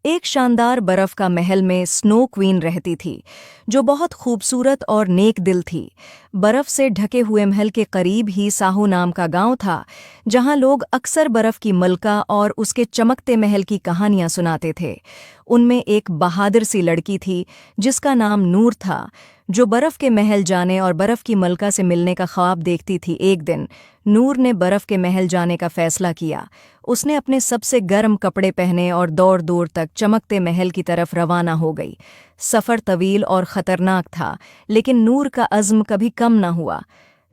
एक शानदार बर्फ का महल में स्नो क्वीन रहती थी, जो बहुत खूबसूरत और नेक दिल थी। बर्फ से ढके हुए महल के करीब ही साहू नाम का गांव था, जहां लोग अक्सर बर्फ की मलका और उसके चमकते महल की कहानियां सुनाते थे। उनमें एक बहादुर सी लड़की थी, जिसका नाम नूर था, जो बर्फ के महल जाने और बर्फ की मलका से मिलने का ख्वाब देखती थी। एक दिन नूर ने बर्फ के महल जाने का फैसला किया। उसने अपने सबसे गर्म कपड़े पहने और दौड़ दूर तक चमकते महल की तरफ रवाना हो गई। सफ़र तवील और ख़तरनाक था, लेकिन नूर का अज़्म कभी कम न हुआ।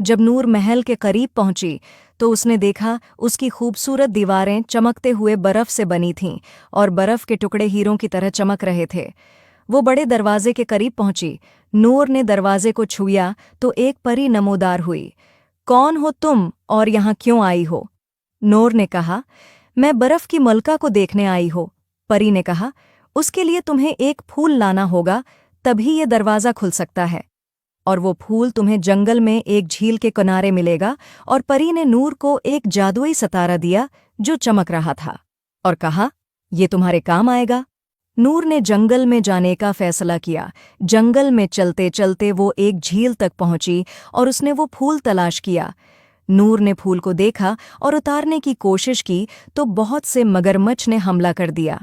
जब नूर महल के करीब पहुंची तो उसने देखा उसकी खूबसूरत दीवारें चमकते हुए बर्फ से बनी थीं और बर्फ के टुकड़े हीरों की तरह चमक रहे थे। वो बड़े दरवाजे के करीब पहुंची। नूर ने दरवाजे को छुआ तो एक परी नमोदार हुई। कौन हो तुम और यहाँ क्यों आई हो? नूर ने कहा, मैं बर्फ की मलका को देखने आई हो। परी ने कहा, उसके लिए तुम्हें एक फूल लाना होगा, तभी ये दरवाज़ा खुल सकता है। और वो फूल तुम्हें जंगल में एक झील के किनारे मिलेगा। और परी ने नूर को एक जादुई सितारा दिया जो चमक रहा था, और कहा, ये तुम्हारे काम आएगा। नूर ने जंगल में जाने का फैसला किया। जंगल में चलते चलते वो एक झील तक पहुंची और उसने वो फूल तलाश किया। नूर ने फूल को देखा और उतारने की कोशिश की तो बहुत से मगरमच्छ ने हमला कर दिया।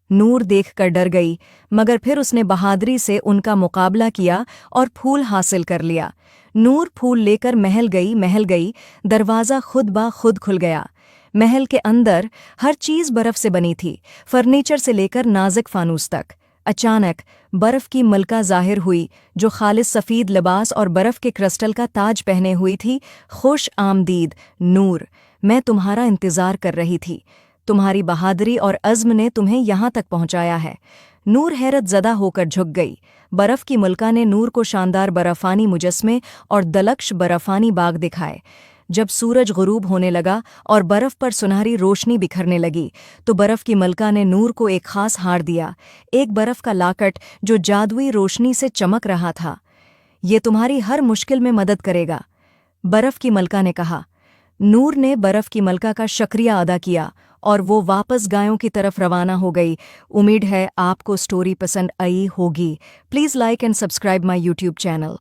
नूर देखकर डर गई, मगर फिर उसने बहादुरी से उनका मुकाबला किया और फूल हासिल कर लिया। नूर फूल लेकर महल गई, दरवाज़ा खुद ब खुद खुल गया। महल के अंदर हर चीज़ बर्फ से बनी थी, फर्नीचर से लेकर नाजुक फानूस तक। अचानक बर्फ की मलका जाहिर हुई, जो खालिस सफ़ेद लिबास और बर्फ के क्रिस्टल का ताज पहने हुई थी। खुश आमदीद नूर, मैं तुम्हारा इंतज़ार कर रही थी। तुम्हारी बहादुरी और अज़्म ने तुम्हें यहाँ तक पहुँचाया है। नूर हैरत ज़दा होकर झुक गई। बर्फ की मलका ने नूर को शानदार बर्फानी मुजस्मे और दलक्ष बर्फानी बाग दिखाए। जब सूरज गुरूब होने लगा और बर्फ पर सुनहरी रोशनी बिखरने लगी, तो बर्फ की मलका ने नूर को एक खास हार दिया, एक बर्फ का लाकट जो जादुई रोशनी से चमक रहा था। ये तुम्हारी हर मुश्किल में मदद करेगा, बर्फ की मलका ने कहा। नूर ने बर्फ की मलका का शुक्रिया अदा किया और वो वापस गायों की तरफ रवाना हो गई। उम्मीद है आपको स्टोरी पसंद आई होगी। Please like and subscribe my YouTube channel.